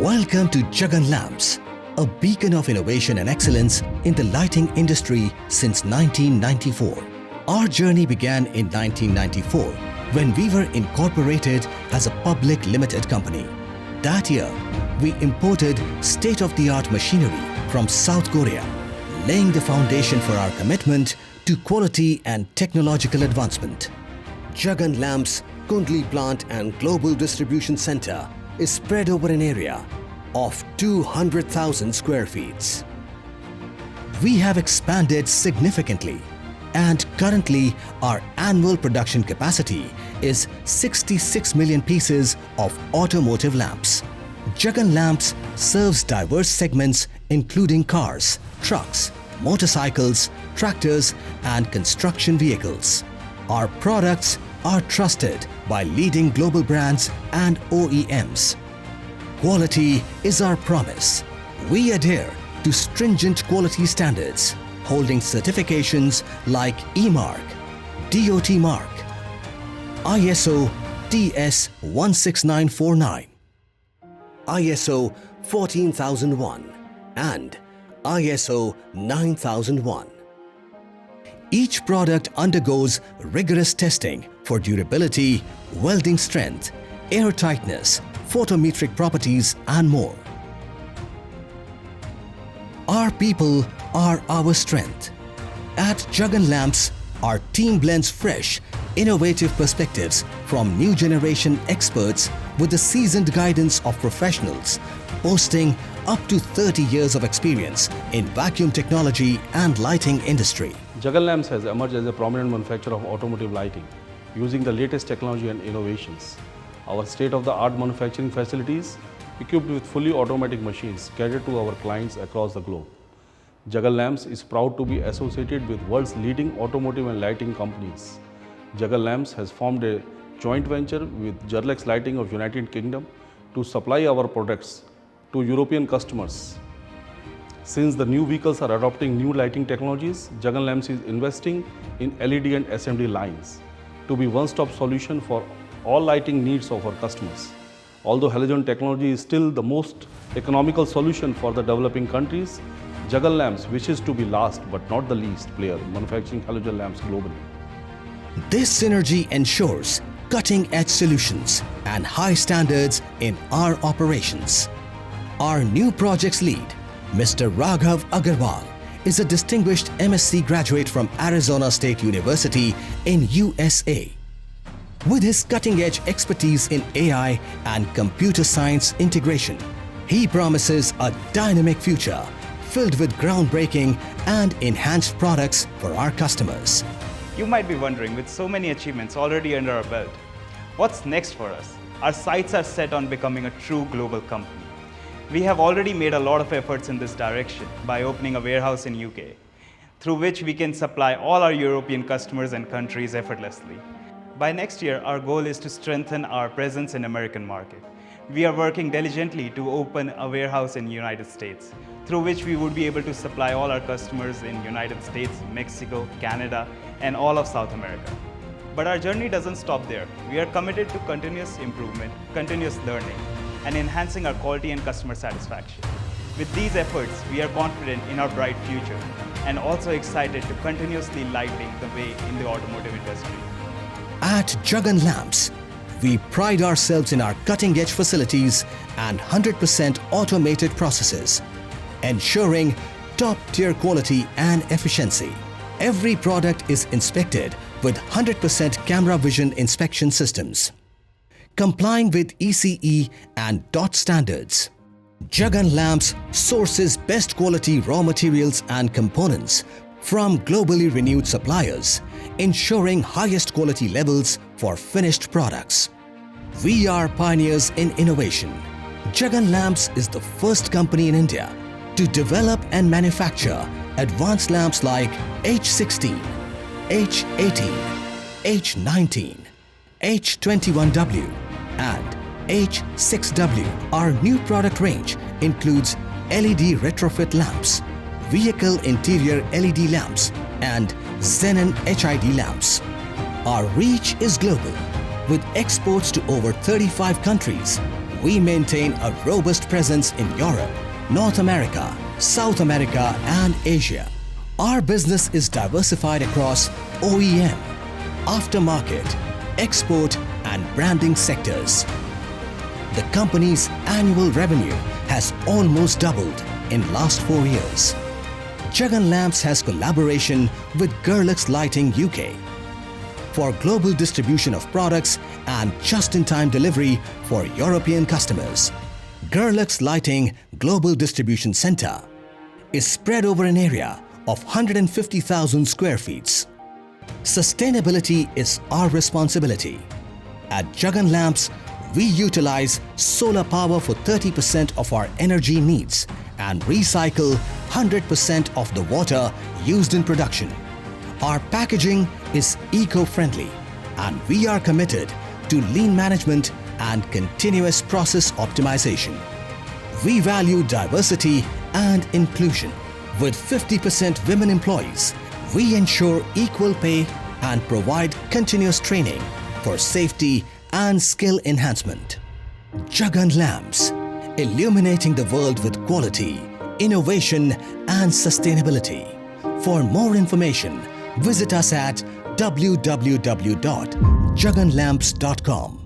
Welcome to Jagan Lamps, a beacon of innovation and excellence in the lighting industry since 1994. Our journey began in 1994 when we were incorporated as a public limited company. That year, we imported state-of-the-art machinery from South Korea, laying the foundation for our commitment to quality and technological advancement. Jagan Lamps Kundli plant and global distribution center is spread over an area of 200,000 square feet. We have expanded significantly, and currently our annual production capacity is 66 million pieces of automotive lamps. Jagan Lamps serves diverse segments including cars, trucks, motorcycles, tractors and construction vehicles. Our products are trusted by leading global brands and OEMs. Quality is our promise. We adhere to stringent quality standards, holding certifications like E-Mark, DOT Mark, ISO TS 16949, ISO 14001 and ISO 9001. Each product undergoes rigorous testing for durability, welding strength, airtightness, photometric properties and more. Our people are our strength. At Jagan Lamps, our team blends fresh, innovative perspectives from new generation experts with the seasoned guidance of professionals, boasting up to 30 years of experience in vacuum technology and lighting industry. Jagan Lamps has emerged as a prominent manufacturer of automotive lighting, using the latest technology and innovations. Our state-of-the-art manufacturing facilities, equipped with fully automatic machines, cater to our clients across the globe. Jagan Lamps is proud to be associated with world's leading automotive and lighting companies. Jagan Lamps has formed a joint venture with Gerlex Lighting of United Kingdom to supply our products to European customers. Since the new vehicles are adopting new lighting technologies, Jagan Lamps is investing in LED and SMD lines to be one-stop solution for all lighting needs of our customers. Although halogen technology is still the most economical solution for the developing countries, Jagan Lamps wishes to be last but not the least player manufacturing halogen lamps globally. This synergy ensures cutting-edge solutions and high standards in our operations. Our new projects lead, Mr. Raghav Agarwal, is a distinguished MSc graduate from Arizona State University in USA. With his cutting-edge expertise in AI and computer science integration, he promises a dynamic future filled with groundbreaking and enhanced products for our customers. You might be wondering, with so many achievements already under our belt, what's next for us? Our sights are set on becoming a true global company. We have already made a lot of efforts in this direction by opening a warehouse in UK, through which we can supply all our European customers and countries effortlessly. By next year, our goal is to strengthen our presence in American market. We are working diligently to open a warehouse in United States, through which we would be able to supply all our customers in United States, Mexico, Canada, and all of South America. But our journey doesn't stop there. We are committed to continuous improvement, continuous learning, and enhancing our quality and customer satisfaction. With these efforts, we are confident in our bright future and also excited to continuously lighting the way in the automotive industry. At Jagan Lamps, we pride ourselves in our cutting-edge facilities and 100% automated processes, ensuring top-tier quality and efficiency. Every product is inspected with 100% camera vision inspection systems, complying with ECE and DOT standards. Jagan Lamps sources best quality raw materials and components from globally renowned suppliers, ensuring highest quality levels for finished products. We are pioneers in innovation. Jagan Lamps is the first company in India to develop and manufacture advanced lamps like H16, H18, H19, H21W and H6W. Our new product range includes LED retrofit lamps, vehicle interior LED lamps and xenon HID lamps. Our reach is global, with exports to over 35 countries, We maintain a robust presence in Europe, North America, South America and Asia. Our business is diversified across OEM, aftermarket, export and branding sectors. The company's annual revenue has almost doubled in last 4 years. Jagan Lamps has collaboration with Gerlux Lighting UK for global distribution of products and just-in-time delivery for European customers. Gerlux Lighting Global Distribution Centre is spread over an area of 150,000 square feet. Sustainability is our responsibility. At Jagan Lamps, we utilize solar power for 30% of our energy needs and recycle 100% of the water used in production. Our packaging is eco-friendly and we are committed to lean management and continuous process optimization. We value diversity and inclusion. With 50% women employees, we ensure equal pay and provide continuous training for safety and skill enhancement. Jagan Lamps, illuminating the world with quality, innovation and sustainability. For more information, visit us at www.jaganlamps.com.